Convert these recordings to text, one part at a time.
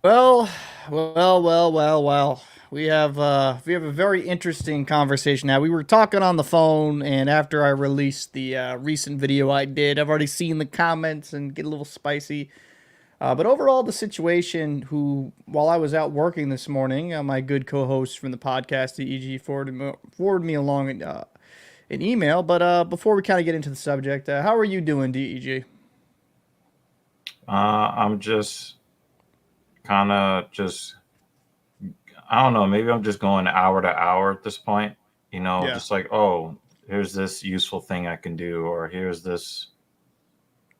Well, well. We have a very interesting conversation now. We were talking on the phone, and after I released the recent video I did, I've already seen the comments and get a little spicy. But overall, the situation. While I was out working this morning, my good co-host from the podcast, EG, forwarded me along an email. But before we kind of get into the subject, how are you doing, DEG? I'm just kind of just, I don't know, maybe I'm just going hour to hour at this point. Yeah. Just like, oh, here's this useful thing I can do, or here's this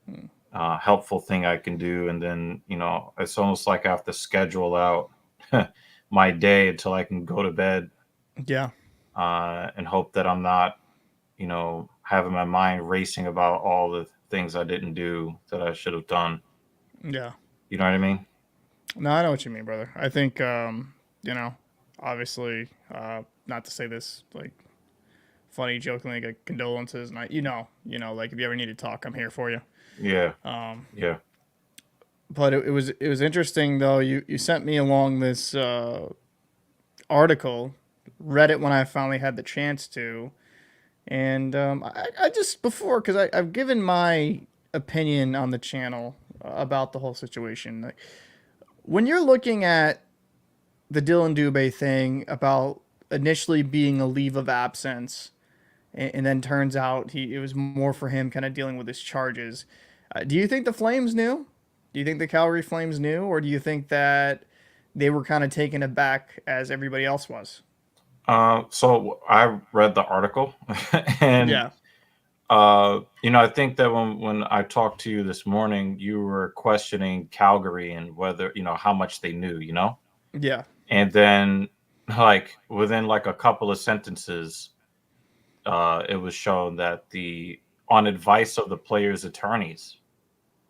Hmm. helpful thing I can do. And then, it's almost like I have to schedule out my day until I can go to bed Yeah. and hope that I'm not, having my mind racing about all the things I didn't do that I should have done. Yeah. You know what I mean? No, I know what you mean, brother. I think, you know, obviously, not to say this like funny, jokingly, like condolences, and like if you ever need to talk, I'm here for you. Yeah. Um, Yeah. but it was interesting though. You sent me along this article, read it when I finally had the chance to, and I just before because I've given my opinion on the channel about the whole situation. Like, when you're looking at the Dylan Dubé thing about initially being a leave of absence, and then turns out it was more for him kind of dealing with his charges. Do you think the Flames knew? Do you think the Calgary Flames knew, or do you think that they were kind of taken aback as everybody else was? So I read the article, and Yeah, I think that when I talked to you this morning, you were questioning Calgary and whether how much they knew, yeah, and then like within like a couple of sentences, it was shown that the on advice of the players' attorneys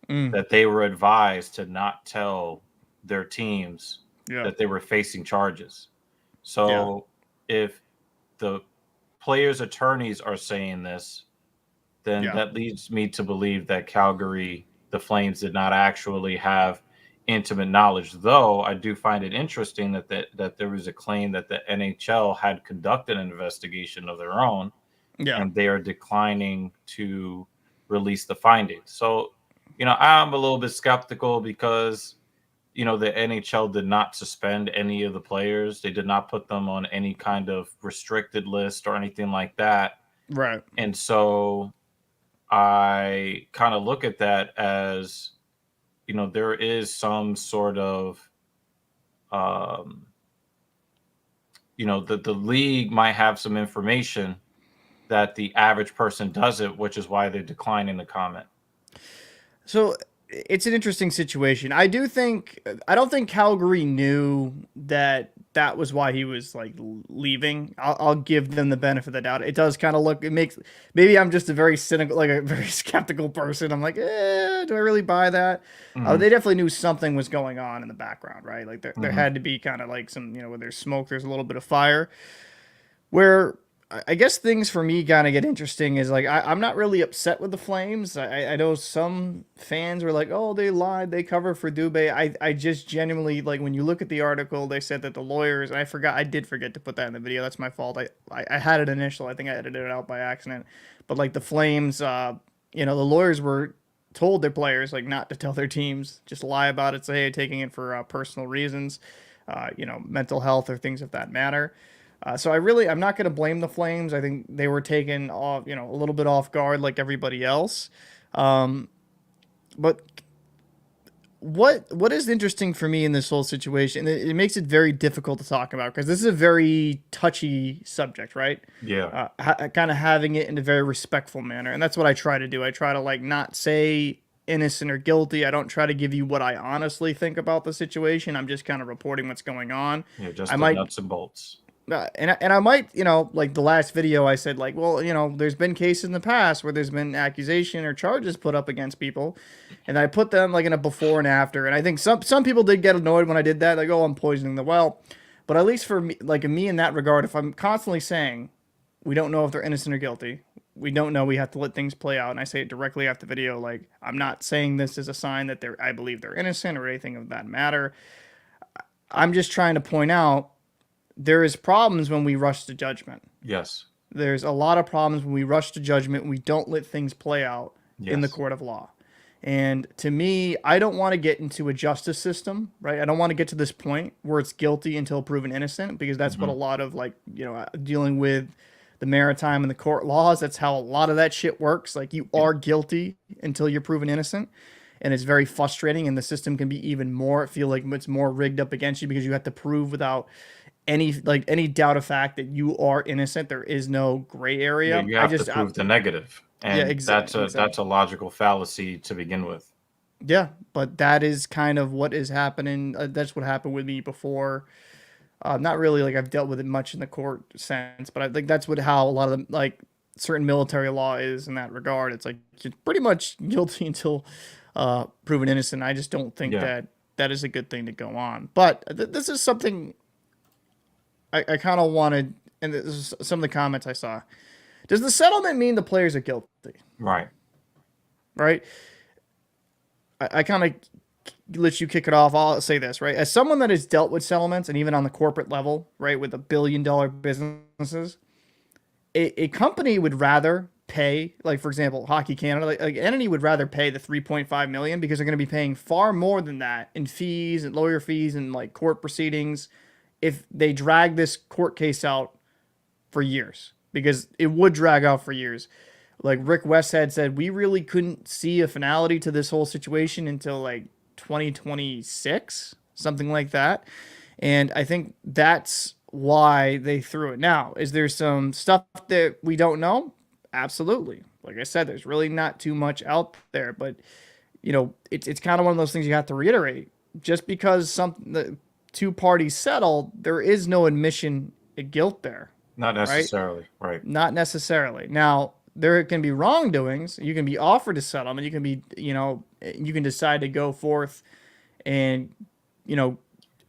mm, that they were advised to not tell their teams yeah, that they were facing charges. yeah, So if the players' attorneys are saying this, then yeah, that leads me to believe that Calgary, the Flames, did not actually have intimate knowledge. Though I do find it interesting that there was a claim that the NHL had conducted an investigation of their own, yeah. and they are declining to release the findings. So, I'm a little bit skeptical because the NHL did not suspend any of the players. They did not put them on any kind of restricted list or anything like that. Right. And so I kind of look at that as, there is some sort of, um, the league might have some information that the average person doesn't, which is why they're declining the comment. So it's an interesting situation. I don't think Calgary knew that was why he was like leaving. I'll give them the benefit of the doubt. It does kind of look. It makes maybe I'm just a very cynical, like a very skeptical person. I'm like, do I really buy that? Hmm. They definitely knew something was going on in the background, right? Like there Hmm. had to be kind of like some, where there's smoke, there's a little bit of fire. Where I guess things for me kind of get interesting is like I'm not really upset with the Flames. I know some fans were like, "Oh, they lied, they covered for Dubé." I just genuinely like when you look at the article, they said that the lawyers. And I did forget to put that in the video. That's my fault. I had it initial. I think I edited it out by accident. But like the Flames, the lawyers were told their players like not to tell their teams, just lie about it. Say, hey, taking it for personal reasons, mental health or things of that matter. So I'm not going to blame the Flames. I think they were taken off, a little bit off guard like everybody else. Um, but what is interesting for me in this whole situation, it makes it very difficult to talk about because this is a very touchy subject, right? Yeah. Kind of having it in a very respectful manner, and that's what I try to do. I try to like not say innocent or guilty. I don't try to give you what I honestly think about the situation. I'm just kind of reporting what's going on. Yeah. I Just the might nuts and bolts. and I might, like the last video I said, like, well, there's been cases in the past where there's been accusation or charges put up against people, and I put them like in a before and after. And I think some people did get annoyed when I did that, like, oh, I'm poisoning the well. But at least for me, like me in that regard, if I'm constantly saying we don't know if they're innocent or guilty, we don't know, we have to let things play out, and I say it directly after the video, like I'm not saying this as a sign that I believe they're innocent or anything of that matter. I'm just trying to point out there is problems when we rush to judgment. Yes. There's a lot of problems when we rush to judgment and we don't let things play out in the Yes. court of law. And to me, I don't want to get into a justice system, right? I don't want to get to this point where it's guilty until proven innocent, because that's what a Hmm. lot of, like, dealing with the maritime and the court laws, that's how a lot of that shit works. Like, you Yeah. are guilty until you're proven innocent. And it's very frustrating, and the system can be even more, feel like it's more rigged up against you because you have to prove without any doubt of fact that you are innocent. There is no gray Yeah, area. you have to prove the negative, Yeah, and exactly. that's a logical fallacy to begin with. Yeah, but that is kind of what is happening. That's what happened with me before. Not really like I've dealt with it much in the court sense, but I think that's what how a lot of the, like, certain military law is in that regard. It's like you're pretty much guilty until proven innocent. I just don't think Yeah. that that is a good thing to go on. But this is something I kind of wanted, and this is some of the comments I saw. Does the settlement mean the players are guilty? Right. Right? I kind of let you kick it off. I'll say this, right? As someone that has dealt with settlements and even on the corporate level, right, with $1 billion businesses, a company would rather pay, like, for example, Hockey Canada, like entity would rather pay the 3.5 million because they're going to be paying far more than that in fees and lawyer fees and like court proceedings if they drag this court case out for years, because it would drag out for years. Like Rick Westhead said, we really couldn't see a finality to this whole situation until like 2026, something like that. And I think that's why they threw it. Now, is there some stuff that we don't know? Absolutely. Like I said, there's really not too much out there, but it's kind of one of those things you have to reiterate. Just because the two parties settle, there is no admission of guilt there, Not right? necessarily. Right. Not necessarily. Now, there can be wrongdoings. You can be offered a settlement. You can be, you can decide to go forth and, you know,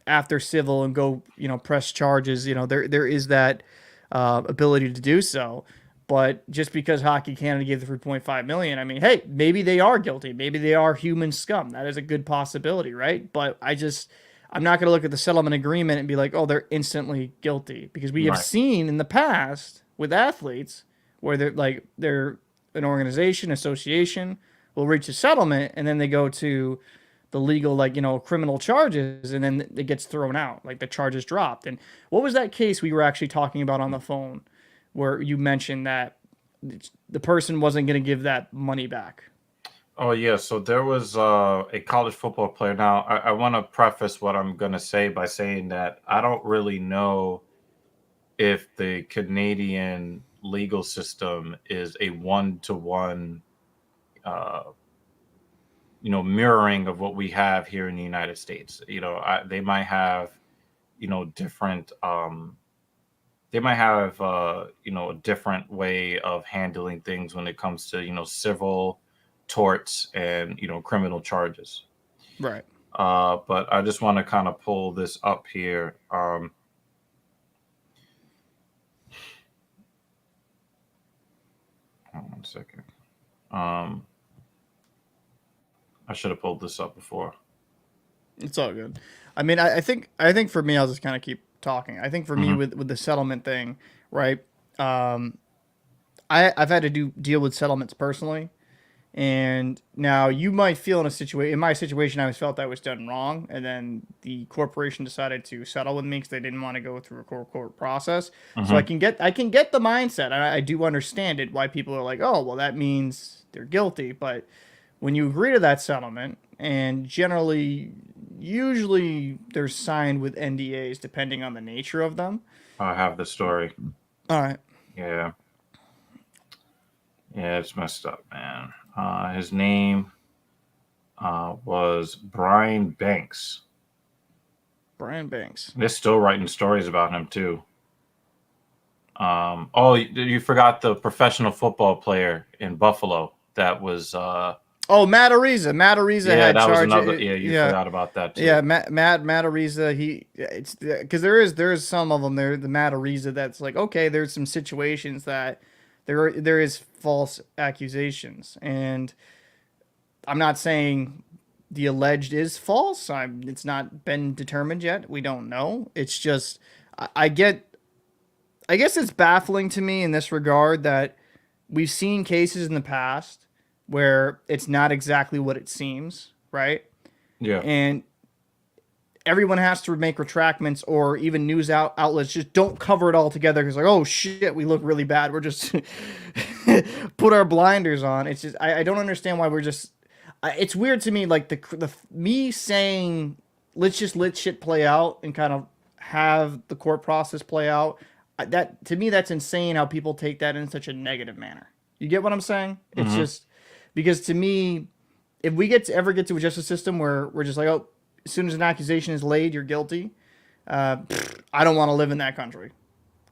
after civil and go, press charges. There is that ability to do so. But just because Hockey Canada gave the 3.5 million, I mean, hey, maybe they are guilty. Maybe they are human scum. That is a good possibility, right? But I'm not going to look at the settlement agreement and be like, oh, they're instantly guilty, because we have Right. seen in the past with athletes where they're an organization, association will reach a settlement and then they go to the legal, like, criminal charges, and then it gets thrown out, like the charges dropped. And what was that case we were actually talking about on the phone where you mentioned that the person wasn't going to give that money back? Oh yeah. So there was a college football player. Now I want to preface what I'm going to say by saying that I don't really know if the Canadian legal system is a one-to-one, uh, mirroring of what we have here in the United States. They might have, different. They might have, a different way of handling things when it comes to, civil torts and criminal charges. Right. But I just want to kind of pull this up here. Hold on 1 second. Um, I should have pulled this up before. It's all good. I mean, I think for me, I'll just kind of keep talking. I think for me Hmm. with the settlement thing, right? Um, I've had to deal with settlements personally. And now you might feel in my situation, I always felt I was done wrong, and then the corporation decided to settle with me because they didn't want to go through a court process. So Hmm. I can get the mindset, and I do understand it, why people are like, oh, well, that means they're guilty. But when you agree to that settlement, and generally, usually they're signed with NDAs depending on the nature of them. I have the story. All right, Yeah, yeah, it's messed up, man. His name was Brian Banks. Brian Banks. They're still writing stories about him too. Oh, you forgot the professional football player in Buffalo that was. Oh, Matt Ariza. Matt Ariza Yeah, had that was charge. another. Yeah, you Yeah, forgot about that yeah. too. Matt Ariza. It's because there is some of them there. The Matt Ariza that's like, okay, there's some situations that there is false accusations, and I'm not saying the alleged is false. It's not been determined yet. We don't know. It's just I get. I guess it's baffling to me in this regard that we've seen cases in the past where it's not exactly what it seems, right? Yeah. And everyone has to make retractments, or even news outlets just don't cover it all together because, like, oh shit, we look really bad. We're just put our blinders on. It's just I don't understand why we're just. It's weird to me, like the me saying let's just let shit play out and kind of have the court process play out. That to me, that's insane. How people take that in such a negative manner. You get what I'm saying? It's Mm-hmm. just because to me, if we ever get to a justice system where we're just like, oh, as soon as an accusation is laid, you're guilty. I don't want to live in that country,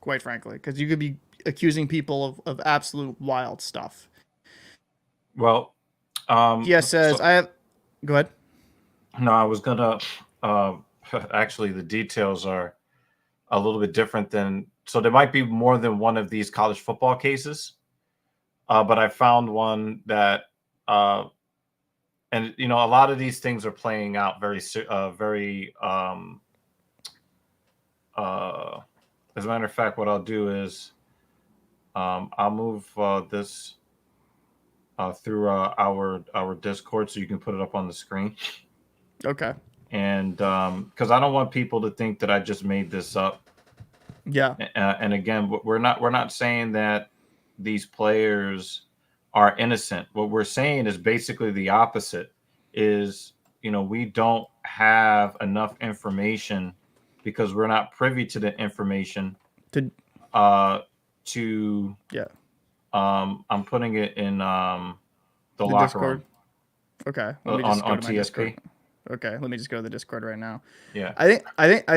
quite frankly, because you could be accusing people of absolute wild stuff. Well, Yes, says so I have. Go ahead. no, I was gonna. Uh, actually, the details are a little bit different than. So there might be more than one of these college football cases, but I found one that, uh, and a lot of these things are playing out very. Uh, as a matter of fact, what I'll do is, I'll move this through our Discord so you can put it up on the screen. Okay. And because I don't want people to think that I just made this up. Yeah. And again, we're not saying that these players are innocent. What we're saying is basically the opposite. Is we don't have enough information because we're not privy to the information. To Uh, to yeah. I'm putting it in the The locker room Discord. Okay. Let me just go on to my Discord. TSP. Okay. Let me just go to the Discord right now. Yeah. I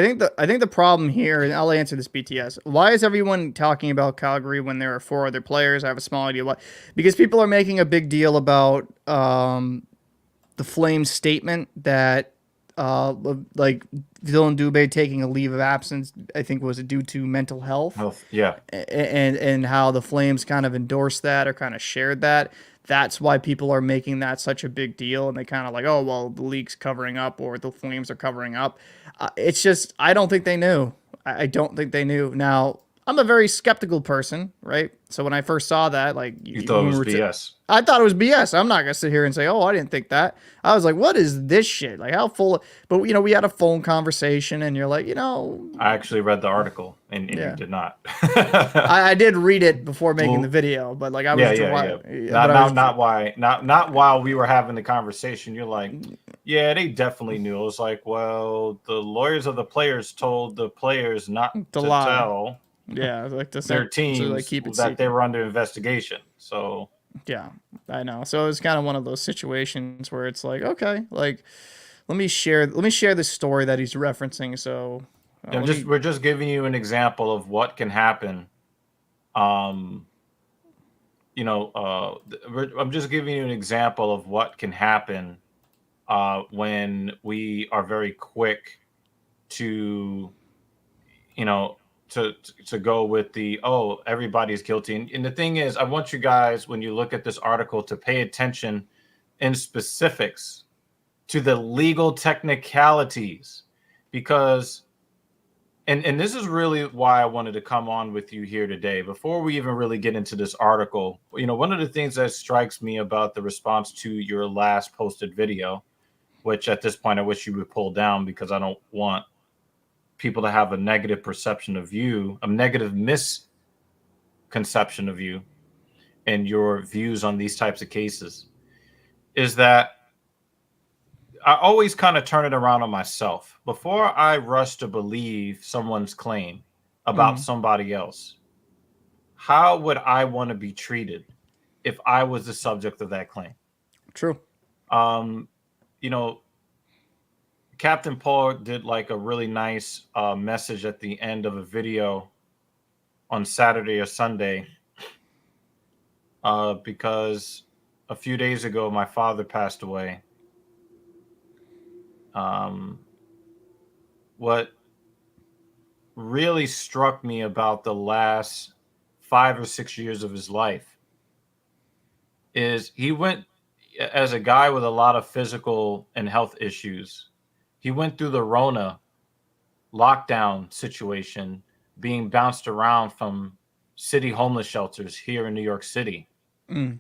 think the problem here, and I'll answer this BTS. Why is everyone talking about Calgary when there are four other players? I have a small idea why. Because people are making a big deal about the Flames statement that like Dylan Dubé taking a leave of absence. I think was due to mental health, Health. Yeah. and how the Flames kind of endorsed that or kind of shared that. That's why people are making that such a big deal, and they kind of like, oh well, the league's covering up or the Flames are covering up. It's just I don't think they knew. I don't think they knew. Now I'm a very skeptical person, right? So when I first saw that, like You thought it was BS. I thought it was BS. I'm not gonna sit here and say, "Oh, I didn't think that." I was like, "What is this shit? Like, how full?" But we had a phone conversation, and you're like, I actually read the article, and you yeah. did not. I did read it before making the Well, video, but like I was yeah. Not while we were having the conversation. You're like, yeah, they definitely knew. I was like, well, the lawyers of the players told the players not to to lie. tell Yeah, like their to like teams keep it that they secret. were under investigation. So Yeah, I know. So it was kind of one of those situations where it's like, okay, like let me share this story that he's referencing. So let me. we're just giving you an example of what can happen. Um, I'm just giving you an example of what can happen when we are very quick to, you know, to go with the everybody's guilty. And the thing is, I want you guys when you look at this article to pay attention in specifics to the legal technicalities because and this is really why I wanted to come on with you here today. Before we even really get into this article, one of the things that strikes me about the response to your last posted video, which at this point I wish you would pull down because I don't want people to have a negative perception of you, a negative misconception of you and your views on these types of cases, is that I always kind of turn it around on myself. Before I rush to believe someone's claim about Mhm. somebody else, how would I want to be treated if I was the subject of that claim? True. Um, you know, Captain Paul did like a really nice message at the end of a video on Saturday or Sunday because a few days ago my father passed away. What really struck me about the last 5 or 6 years of his life is he went as a guy with a lot of physical and health issues, he went through the Rona lockdown situation, being bounced around from city homeless shelters here in New York City. Mm.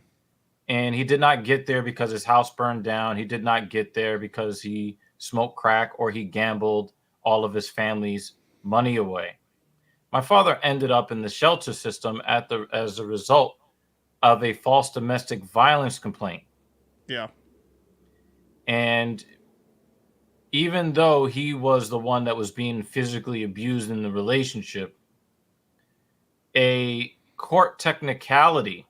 And he did not get there because his house burned down. He did not get there because he smoked crack or he gambled all of his family's money away. My father ended up in the shelter system as a result of a false domestic violence complaint. Yeah. And even though he was the one that was being physically abused in the relationship, a court technicality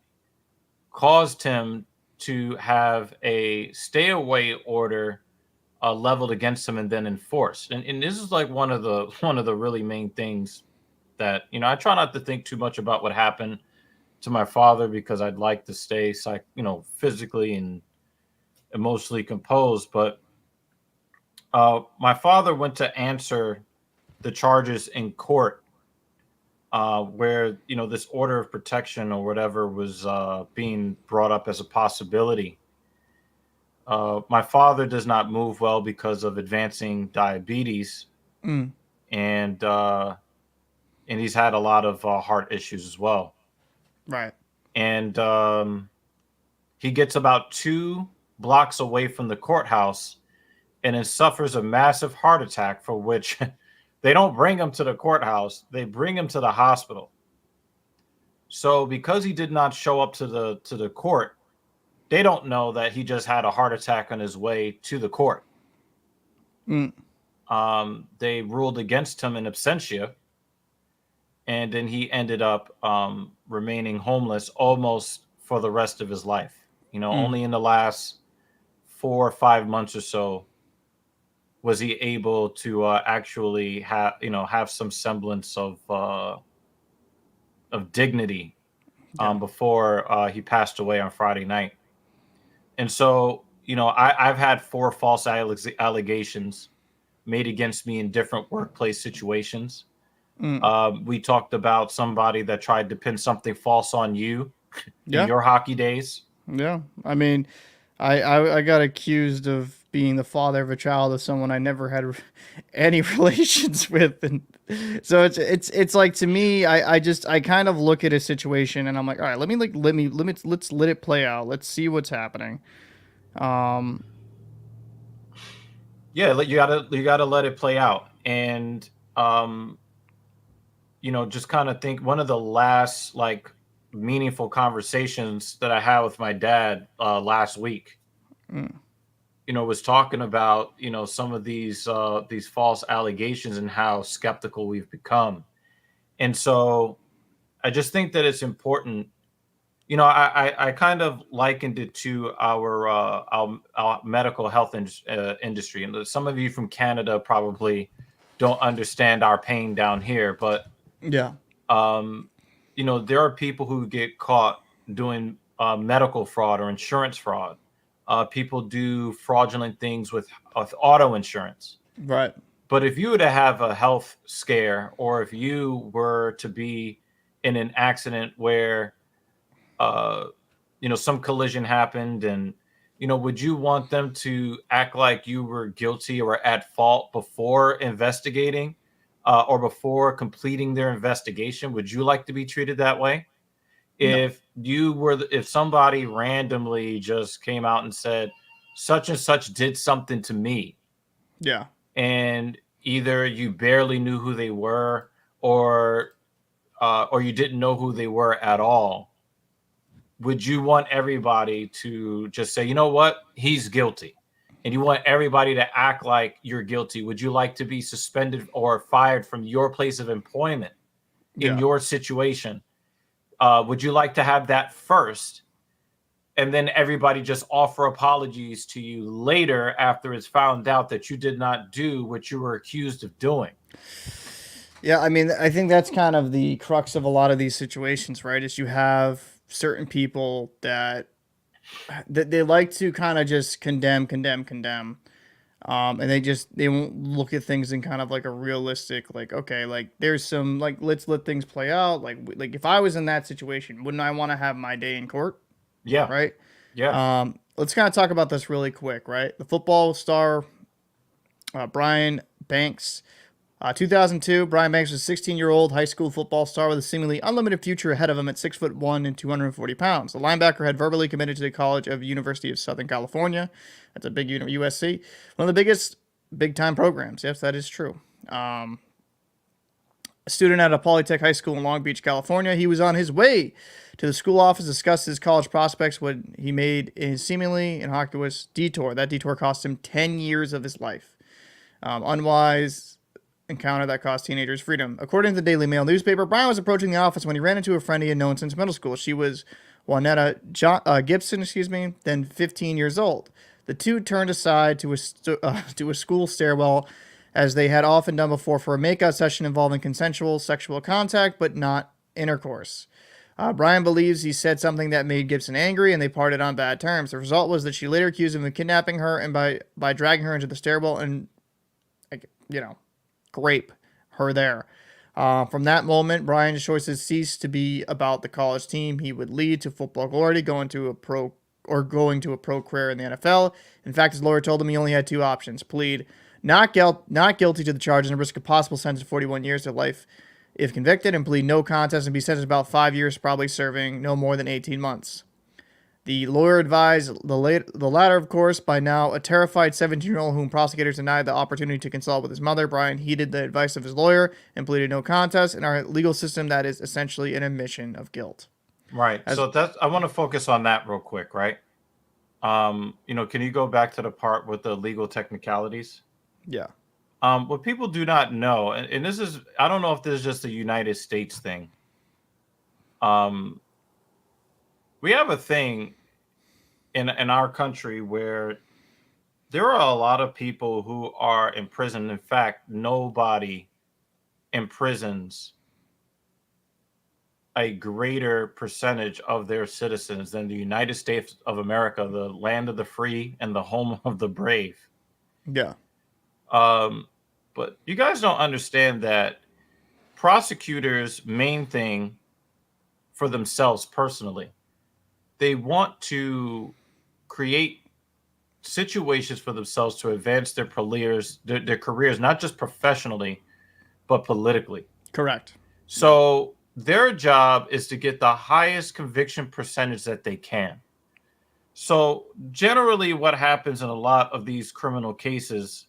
caused him to have a stay away order leveled against him and then enforced. And this is like one of the really main things that, I try not to think too much about what happened to my father because I'd like to stay physically and emotionally composed. But my father went to answer the charges in court, where this order of protection or whatever was being brought up as a possibility. My father does not move well because of advancing diabetes, Mm. and he's had a lot of heart issues as well. Right. And he gets about 2 blocks away from the courthouse and then suffers a massive heart attack for which they don't bring him to the courthouse. They bring him to the hospital. So because he did not show up to the court, they don't know that he just had a heart attack on his way to the court. Mm. They ruled against him in absentia, and then he ended up remaining homeless almost for the rest of his life. Mm. Only in the last 4 or 5 months or so was he able to actually have some semblance of dignity Yeah. before he passed away on Friday night. And so, I've had 4 false allegations made against me in different workplace situations. Mm. We talked about somebody that tried to pin something false on you in Yeah. your hockey days. Yeah. I mean, I got accused of being the father of a child of someone I never had any relations with, and so it's like, to me, I kind of look at a situation and I'm like, all right, let's let it play out. Let's see what's happening. Um. Yeah, you gotta let it play out, and um, just kind of think one of the last meaningful conversations that I had with my dad last week, Mm. was talking about some of these false allegations and how skeptical we've become. And so I just think that it's important. I kind of likened it to our medical health industry, and some of you from Canada probably don't understand our pain down here, but Yeah. um, there are people who get caught doing medical fraud or insurance fraud. People do fraudulent things with auto insurance. Right. But if you were to have a health scare, or if you were to be in an accident where, uh, some collision happened, and, would you want them to act like you were guilty or at fault before investigating, or before completing their investigation? Would you like to be treated that way? No. If somebody randomly just came out and said, such and such did something to me, Yeah. and either you barely knew who they were, or you didn't know who they were at all, would you want everybody to just say, you know what, he's guilty, and you want everybody to act like you're guilty? Would you like to be suspended or fired from your place of employment in Yeah. your situation? Would you like to have that first, and then everybody just offer apologies to you later after it's found out that you did not do what you were accused of doing? Yeah, I mean, I think that's kind of the crux of a lot of these situations, right? Is you have certain people that they like to kind of just condemn, and they won't look at things in kind of like a realistic, like, okay, like there's some, like, let's let things play out. Like if I was in that situation, wouldn't I want to have my day in court, Yeah, right? yeah, let's kind of talk about this really quick, right? The football star Brian Banks. 2002, Brian Banks was a 16-year-old high school football star with a seemingly unlimited future ahead of him at 6'1" and 240 pounds. The linebacker had verbally committed to the College of University of Southern California. That's a big USC, one of the biggest big-time programs. Yes, that is true. A student at a Polytech High School in Long Beach, California. He was on his way to the school office to discuss his college prospects when he made a seemingly innocuous detour. That detour cost him 10 years of his life. Unwise encounter that cost teenagers freedom. According to the Daily Mail newspaper, Brian was approaching the office when he ran into a friend he had known since middle school. She was Juanetta Gibson, then 15 years old. The two turned aside to a school stairwell, as they had often done before, for a makeout session involving consensual sexual contact, but not intercourse. Brian believes he said something that made Gibson angry, and they parted on bad terms. The result was that she later accused him of kidnapping her, and by dragging her into the stairwell and, grape her there. From that moment, Brian's choices ceased to be about the college team he would lead to football glory, going to a pro career in the NFL. In fact, his lawyer told him he only had two options: plead not guilty to the charges and risk a possible sentence of 41 years to life if convicted, and plead no contest and be sentenced about 5 years, probably serving no more than 18 months. The lawyer advised the latter, of course, by now a terrified 17-year-old whom prosecutors denied the opportunity to consult with his mother. Brian heeded the advice of his lawyer and pleaded no contest. In our legal system, that is essentially an admission of guilt. Right. So I want to focus on that real quick, right? Can you go back to the part with the legal technicalities? Yeah. What people do not know, and this is, I don't know if this is just a United States thing. We have a thing in our country where there are a lot of people who are in prison. In fact, nobody imprisons a greater percentage of their citizens than the United States of America, the land of the free and the home of the brave. Yeah. But you guys don't understand that prosecutors' main thing for themselves personally, they want to create situations for themselves to advance their careers, not just professionally, but politically. Correct. So their job is to get the highest conviction percentage that they can. So generally what happens in a lot of these criminal cases,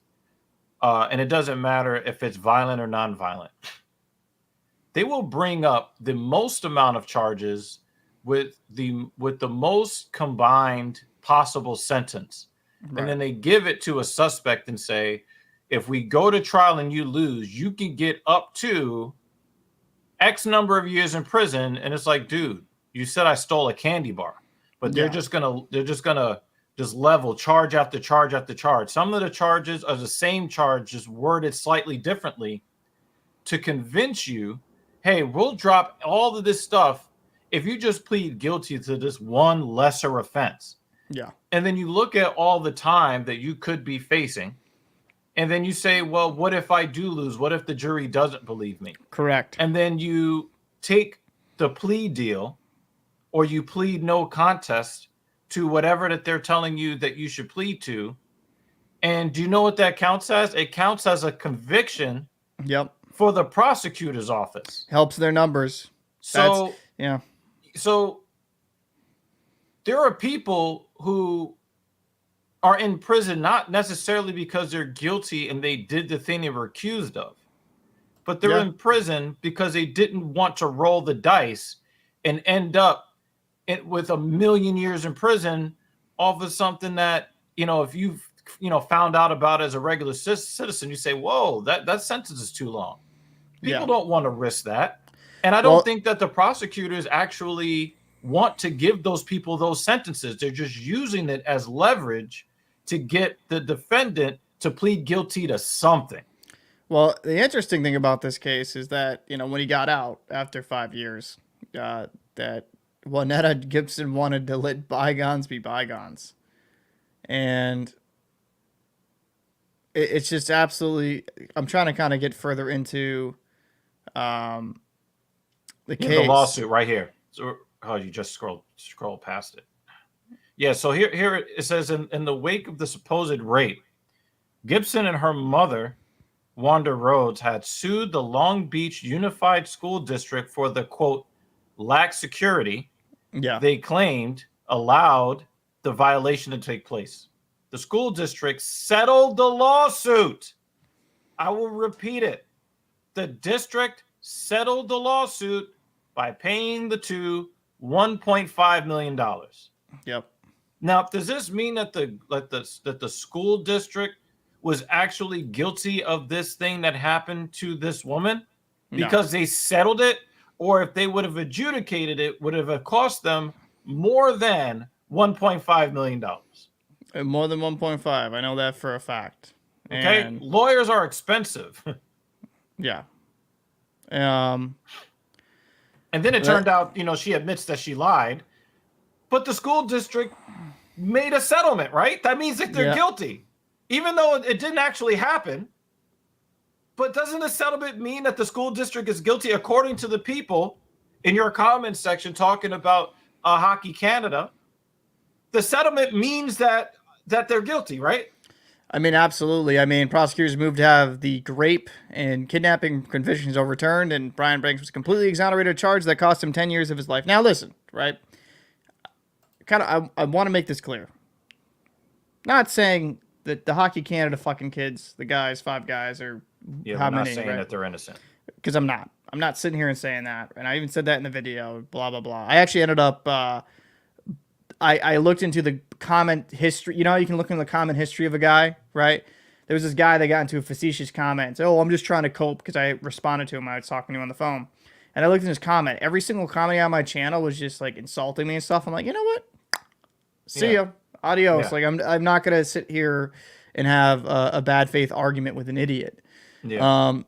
and it doesn't matter if it's violent or nonviolent, they will bring up the most amount of charges with the most combined possible sentence. Right. And then they give it to a suspect and say, if we go to trial and you lose, you can get up to X number of years in prison. And it's like, dude, you said I stole a candy bar, but they're just gonna level charge after charge after charge. Some of the charges are the same charge, just worded slightly differently to convince you, hey, we'll drop all of this stuff if you just plead guilty to this one lesser offense. Yeah. And then you look at all the time that you could be facing, and then you say, well, what if I do lose? What if the jury doesn't believe me? Correct. And then you take the plea deal, or you plead no contest to whatever that they're telling you that you should plead to. And do you know what that counts as? It counts as a conviction. Yep. For the prosecutor's office. Helps their numbers. So, yeah. So there are people who are in prison not necessarily because they're guilty and they did the thing they were accused of, but they're in prison because they didn't want to roll the dice and end up with 1 million years in prison off of something that, if you've, found out about as a regular citizen, you say, whoa, that sentence is too long. People don't want to risk that. And I don't think that the prosecutors actually want to give those people those sentences. They're just using it as leverage to get the defendant to plead guilty to something. Well, the interesting thing about this case is that, when he got out after 5 years, that Juanetta Gibson wanted to let bygones be bygones. And it's just absolutely, I'm trying to kind of get further into the case. The lawsuit right here. So, you just scroll past it. Yeah, so here it says in the wake of the supposed rape, Gibson and her mother, Wanda Rhodes, had sued the Long Beach Unified School District for the quote lax security Yeah. they claimed allowed the violation to take place. The school district settled the lawsuit. I will repeat it. The district settled the lawsuit by paying the two $1.5 million. Yep. Now, does this mean that the school district was actually guilty of this thing that happened to this woman because they settled it, or if they would have adjudicated it, would have cost them more than $1.5 million? More than 1.5. I know that for a fact. Okay, And, lawyers are expensive. yeah. And then it turned out, she admits that she lied, but the school district made a settlement, right? That means that they're guilty, even though it didn't actually happen. But doesn't the settlement mean that the school district is guilty, according to the people in your comments section talking about Hockey Canada? The settlement means that they're guilty, right? I mean, absolutely. I mean, prosecutors moved to have the rape and kidnapping convictions overturned, and Brian Banks was completely exonerated of charge that cost him 10 years of his life. Now, listen, right? I want to make this clear. Not saying that the Hockey Canada fucking kids, the guys, 5 guys, or how many, saying right? that they're innocent. Because I'm not. I'm not sitting here and saying that. And I even said that in the video, blah, blah, blah. I actually ended up, I looked into the comment history. You know how you can look in the comment history of a guy, right? There was this guy that got into a facetious comment. Oh, I'm just trying to cope, because I responded to him. I was talking to him on the phone. And I looked in his comment. Every single comment on my channel was just like insulting me and stuff. I'm like, you know what? See ya. Adios. Yeah. Like, I'm not going to sit here and have a bad faith argument with an idiot. Yeah.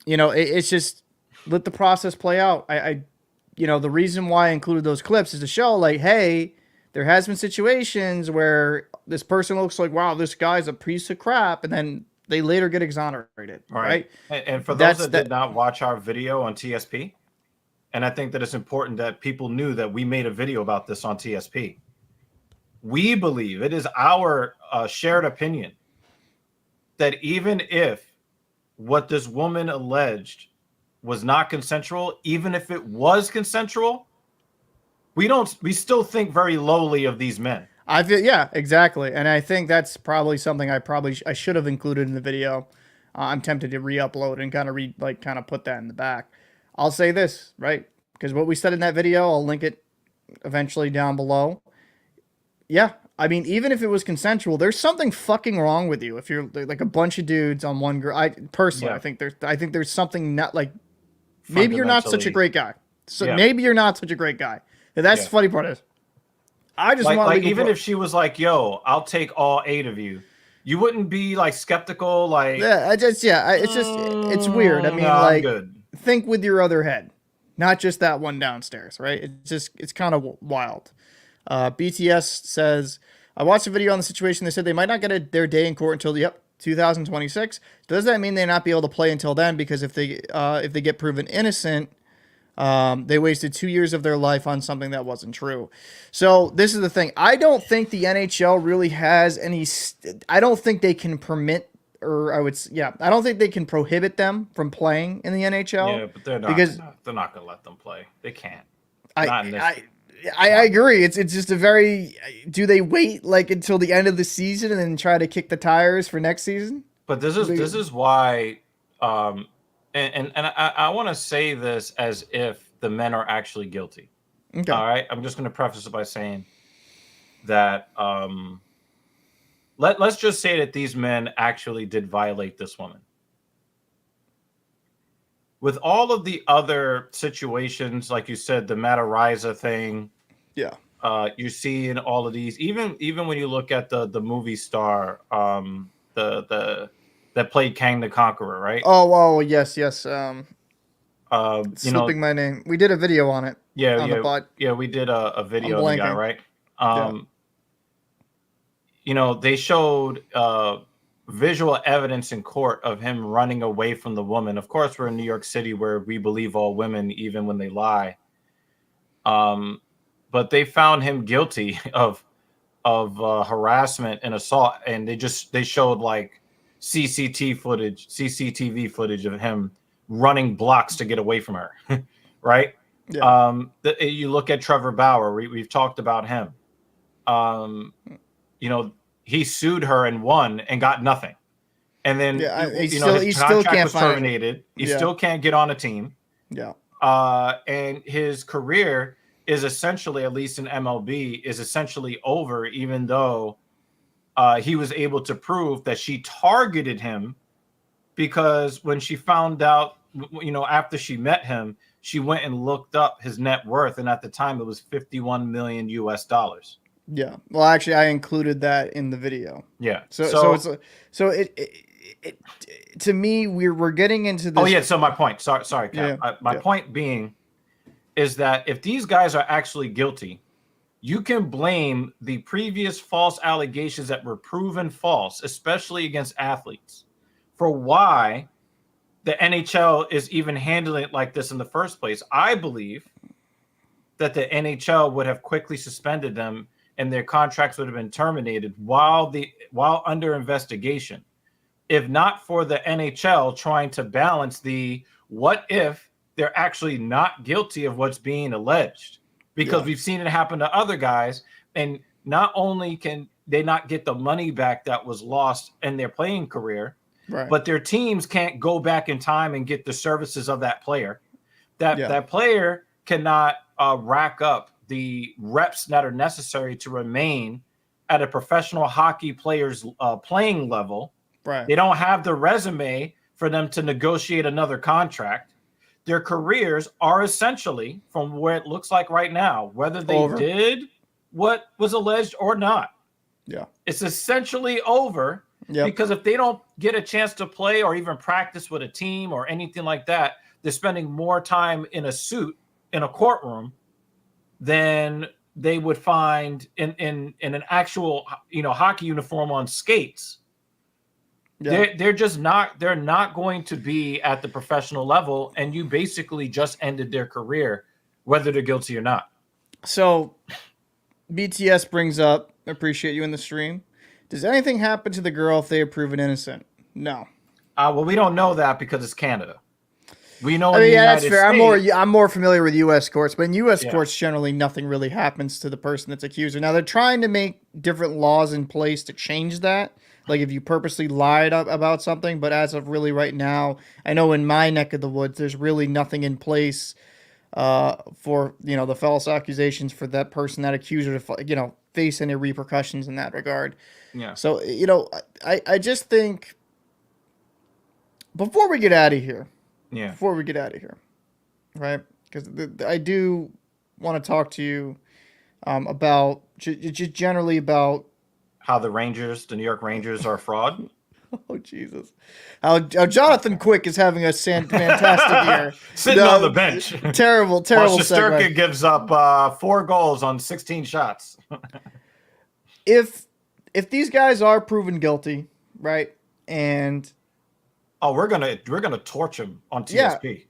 It's just let the process play out. The reason why I included those clips is to show, like, hey, there has been situations where this person looks like, wow, this guy's a piece of crap, and then they later get exonerated, right? And for those that did not watch our video on TSP, and I think that it's important that people knew that we made a video about this on TSP. We believe, it is our shared opinion, that even if what this woman alleged was not consensual, even if it was consensual, we still think very lowly of these men. I feel, yeah, exactly. And I think that's probably something I should have included in the video. I'm tempted to re-upload and kind of put that in the back. I'll say this, right? Because what we said in that video, I'll link it eventually down below. Yeah, I mean, even if it was consensual, there's something fucking wrong with you. If you're like a bunch of dudes on one girl, I think there's something not like, maybe you're not such a great guy. So maybe you're not such a great guy. And that's the funny part is, I just want like even if she was like, "Yo, I'll take all 8 of you," you wouldn't be like skeptical, like it's weird. I mean, think with your other head, not just that one downstairs, right? It's kind of wild. BTS says, I watched a video on the situation. They said they might not get their day in court until 2026. Does that mean they not be able to play until then? Because if they get proven innocent, they wasted 2 years of their life on something that wasn't true. So this is the thing. I don't think the NHL really has any. I don't think they can permit, or I don't think they can prohibit them from playing in the NHL. Yeah, but they're not going to let them play. They can't. I agree. It's just a very. Do they wait like until the end of the season and then try to kick the tires for next season? But this is why. And I want to say this as if the men are actually guilty. Okay. All right. I'm just going to preface it by saying that let's just say that these men actually did violate this woman. With all of the other situations, like you said, the Matariza thing, you see in all of these, even when you look at the movie star, that played Kang the Conqueror, right? Oh, yes. Slipping my name. We did a video on it. Yeah, we did a video on the guy, right? They showed visual evidence in court of him running away from the woman. Of course, we're in New York City where we believe all women, even when they lie. But they found him guilty of of harassment and assault, and they showed like CCTV footage of him running blocks to get away from her, right? Yeah. You look at Trevor Bauer. We've talked about him. You know, he sued her and won and got nothing. And then Yeah. He his still contract can't was find terminated. He Yeah. still can't get on a team. Yeah. And his career is essentially, at least in MLB, is essentially over, even though he was able to prove that she targeted him, because when she found out, after she met him, she went and looked up his net worth, and at the time it was 51 million US dollars. Yeah. Well, actually, I included that in the video. Yeah. So it to me, we're getting into this. Oh yeah. So my point. Sorry, Cap. Yeah. My point being is that if these guys are actually guilty, you can blame the previous false allegations that were proven false, especially against athletes, for why the NHL is even handling it like this in the first place. I believe that the NHL would have quickly suspended them and their contracts would have been terminated while under investigation, if not for the NHL trying to balance the what if they're actually not guilty of what's being alleged, because we've seen it happen to other guys, and not only can they not get the money back that was lost in their playing career, Right. but their teams can't go back in time and get the services of that player. That player cannot rack up the reps that are necessary to remain at a professional hockey player's playing level. Right. They don't have the resume for them to negotiate another contract. Their careers are essentially, from where it looks like right now, whether they did what was alleged or not. Yeah. It's essentially over. Yep. Because if they don't get a chance to play or even practice with a team or anything like that, they're spending more time in a suit in a courtroom than they would find in an actual hockey uniform on skates. Yeah. They're not going to be at the professional level, and you basically just ended their career, whether they're guilty or not. So BTS brings up, appreciate you in the stream. Does anything happen to the girl if they are proven innocent? No. Well, we don't know that because it's Canada. We know. That's fair. I'm more familiar with U.S. courts, but in U.S. courts, generally nothing really happens to the person that's accused. Now they're trying to make different laws in place to change that. Like if you purposely lied about something, but as of really right now, I know in my neck of the woods, there's really nothing in place for the false accusations for that person, that accuser to face any repercussions in that regard. Yeah. So I just think before we get out of here. Yeah. Before we get out of here, right? Because I do want to talk to you about just generally about how the New York Rangers are a fraud. Oh, Jesus. How Jonathan Quick is having a fantastic year. Sitting on the bench. Terrible While Shesterkin gives up 4 goals on 16 shots. If these guys are proven guilty, right, and we're gonna torch him on TSP. Yeah.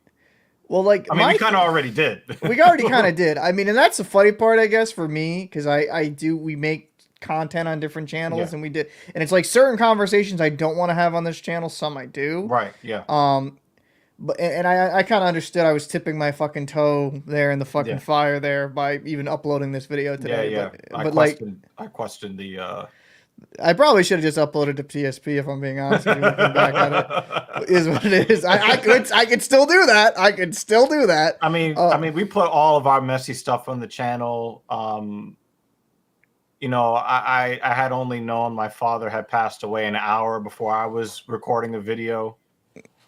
Well, we kind of already did. We already kind of did. I mean, and that's the funny part, I guess, for me, because we make content on different channels, and it's like certain conversations I don't want to have on this channel. Some I do. Right. Yeah. But I kind of understood I was tipping my fucking toe there in the fucking fire there by even uploading this video today. Yeah. I questioned the. I probably should have just uploaded to PSP if I'm being honest with you. Looking back at it, is what it is. I could still do that. I mean, we put all of our messy stuff on the channel. I had only known my father had passed away an hour before I was recording a video.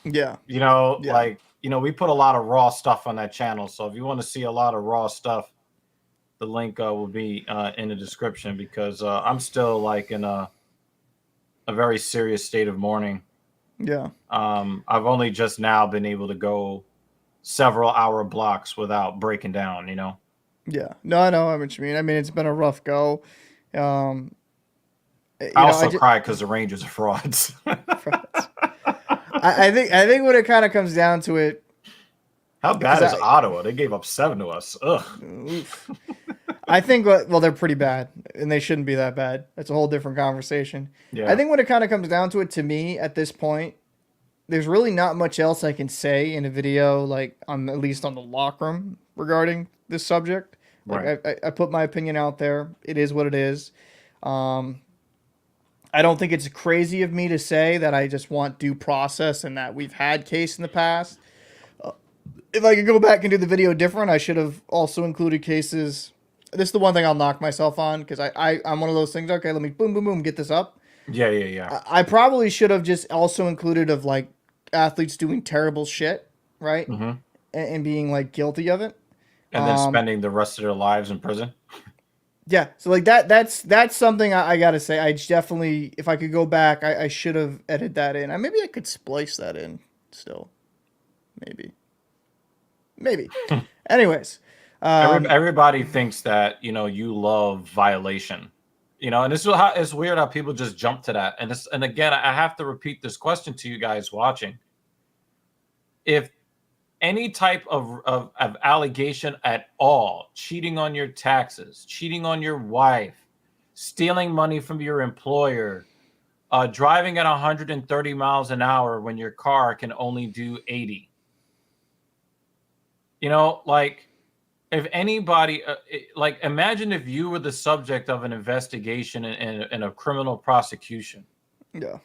Yeah. We put a lot of raw stuff on that channel. So if you want to see a lot of raw stuff, the link will be in the description, because I'm still in a very serious state of mourning. Yeah. I've only just now been able to go several hour blocks without breaking down, Yeah. No, I know what you mean. I mean, it's been a rough go. I also cry because the Rangers are frauds. I think when it kind of comes down to it. How bad is Ottawa? They gave up 7 to us. Ugh. I think, they're pretty bad. and they shouldn't be that bad. That's a whole different conversation. I Yeah. think when it kind of comes down to it, to me at this point, there's really not much else I can say in a video, like on at least on the locker room regarding this subject. Like Right. I put my opinion out there. It is what it is. Um, I don't think it's crazy of me to say that I just want due process and that we've had case in the past. If I could go back and do the video different, I should have also included cases. This is the one thing I'll knock myself on because I'm one of those things. Okay, let me boom, boom, boom, get this up. Yeah. Yeah. Yeah. I probably should have just also included of like athletes doing terrible shit, right, Hmm. and being like guilty of it. And then Um, spending the rest of their lives in prison. yeah, so like that's something I gotta say. I definitely, if I could go back, I should have edited that in. Maybe I could splice that in still. Maybe, maybe. Anyways, Everybody thinks that you love violation, and this is how it's weird how people just jump to that. And again, I have to repeat this question to you guys watching: if any type of allegation at all, cheating on your taxes, cheating on your wife, stealing money from your employer, driving at 130 miles an hour when your car can only do 80, like if anybody like imagine if you were the subject of an investigation and a criminal prosecution, yeah,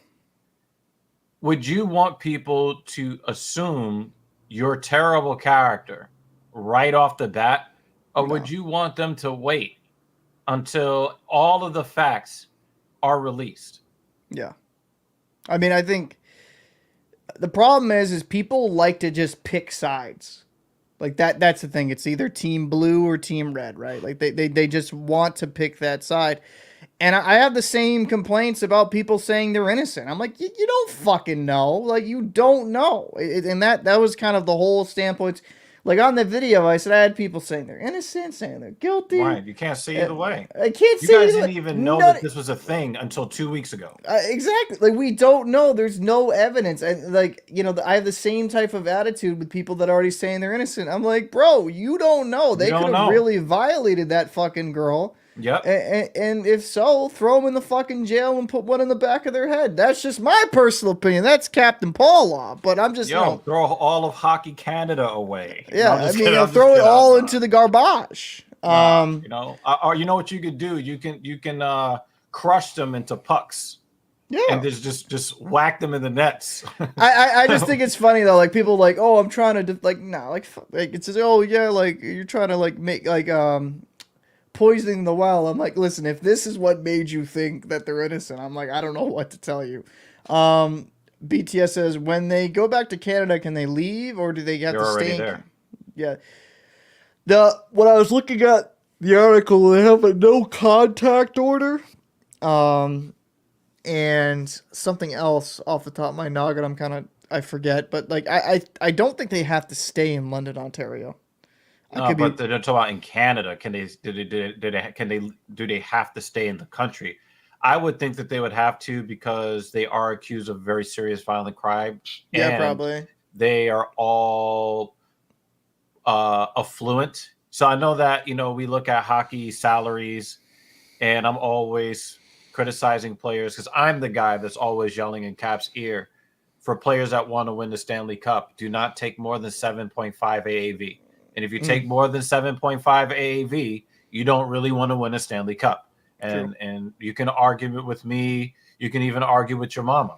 would you want people to assume your terrible character right off the bat, or would no, you want them to wait until all of the facts are released? yeah. I mean, I think the problem is people like to just pick sides. Like that's the thing. It's either team blue or team red, right? Like they just want to pick that side. And I have the same complaints about people saying they're innocent. I'm like, you don't fucking know. Like you don't know. And that was kind of the whole standpoint. Like on the video, I said I had people saying they're innocent, saying they're guilty. Right, you can't see either way. I can't You say guys either. didn't even know None, that this was a thing until 2 weeks ago. exactly. Like we don't know. There's no evidence, and like I have the same type of attitude with people that are already saying they're innocent. I'm like, bro, you don't know. You They could don't have know. really violated that fucking girl. Yep. And if so, throw them in the fucking jail and put one in the back of their head. That's just my personal opinion. That's Captain Paul law. But I'm just, Yo, throw all of Hockey Canada away. No, yeah. I'm I just mean, kidding. I'm just throw it kidding. all into the garbage. Or you know what you could do? You can crush them into pucks Yeah. and just whack them in the nets. I just think it's funny though. Like people like, oh, I'm trying to like, nah, like it says, oh yeah, like you're trying to like make like poisoning the well. I'm like, listen, if this is what made you think that they're innocent, I'm like, I don't know what to tell you. BTS says when they go back to Canada, can they leave or do they have They're to already stay? there. Yeah. The when I was looking at the article, they have a no contact order. And something else off the top of my noggin, I forget, but like I don't think they have to stay in London, Ontario. I No, could be but they're talking about in Canada. Do they have to stay in the country? I would think that they would have to because they are accused of very serious violent crime, yeah, and probably. they are all affluent. So I know that we look at hockey salaries, and I'm always criticizing players because I'm the guy that's always yelling in Cap's ear for players that want to win the Stanley Cup. Do not take more than 7.5 AAV. And if you take more than 7.5 AAV, you don't really want to win a Stanley Cup. True. And you can argue it with me. You can even argue with your mama.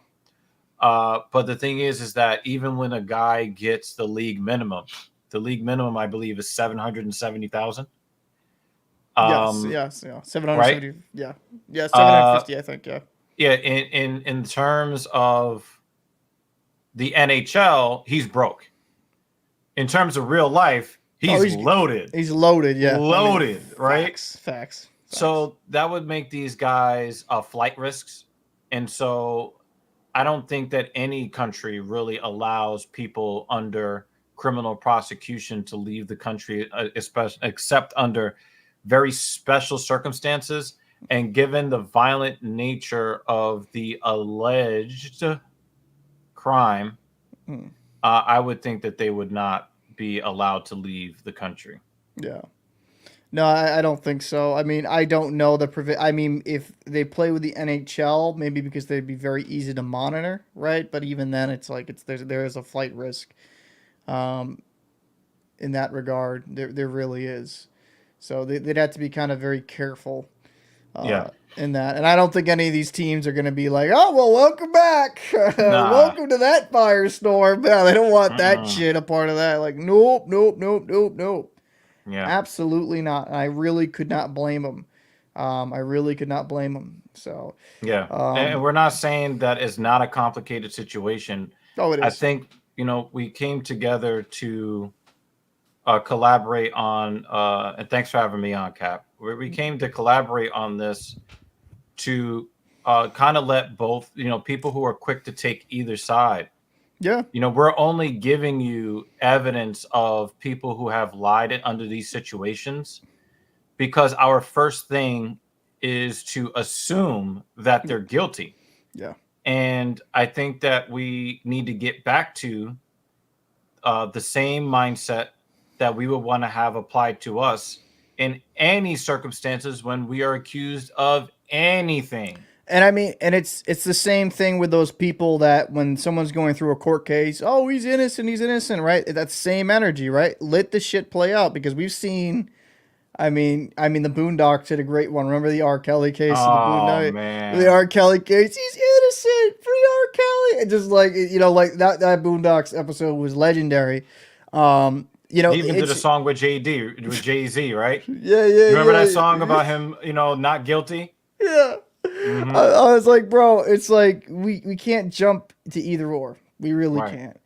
But the thing is that even when a guy gets the league minimum, I believe, is 770,000. Yes, yeah. Right? 770, yeah. Yeah, 750, I think, yeah. Yeah, in terms of the NHL, he's broke. In terms of real life, he's loaded. He's loaded, yeah. Loaded, right? Facts. So that would make these guys flight risks. And so I don't think that any country really allows people under criminal prosecution to leave the country, especially except under very special circumstances. And given the violent nature of the alleged crime, I would think that they would not be allowed to leave the country. Yeah. No, I don't think so. I mean, I don't know I mean, if they play with the NHL, maybe because they'd be very easy to monitor, right? But even then, it's like there is a flight risk, um, in that regard. There really is. So they'd have to be kind of very careful, Yeah. in that. And I don't think any of these teams are going to be like, oh well, welcome back, Nah. welcome to that firestorm. No, they don't want that Mm-mm. shit a part of that. Like, nope, nope, nope, nope, nope. Yeah. Absolutely not. And I really could not blame them. I really could not blame them. So, Yeah. And um, we're not saying that it's not a complicated situation. oh, it I is. think, we came together to collaborate on, and thanks for having me on, Cap. We came to collaborate on this to kind of let both, people who are quick to take either side. Yeah, We're only giving you evidence of people who have lied under these situations because our first thing is to assume that they're guilty. yeah, And I think that we need to get back to the same mindset that we would want to have applied to us in any circumstances when we are accused of anything. and I mean, and it's the same thing with those people that when someone's going through a court case, oh, he's innocent, right? That same energy, right? Let the shit play out because we've seen. I mean, the Boondocks did a great one. Remember the R. Kelly case of the Oh Boondocks? The man. R. Kelly case. He's innocent. Free R. Kelly. And just like like that Boondocks episode was legendary. He even did a It's song with Jay-Z, right? yeah, You remember that yeah, song yeah, about him, not guilty? yeah. Hmm. I was like, bro, it's like we can't jump to either or. We really Right. can't.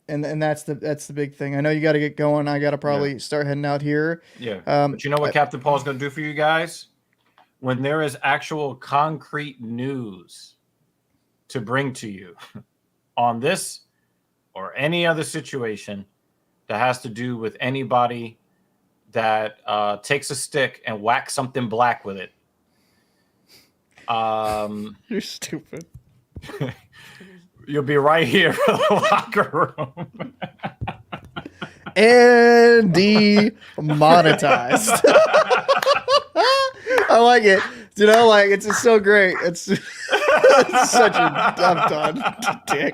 And that's the big thing. I know you got to get going. I got to Yeah. probably start heading out here. Yeah. Um, But you know what Captain Paul's going to do for you guys? When there is actual concrete news to bring to you on this or any other situation that has to do with anybody that takes a stick and whacks something black with it. you're stupid. You'll be right here for the locker room. And demonetized. I like it. Like it's just so great. It's, it's such a I'm done, dick.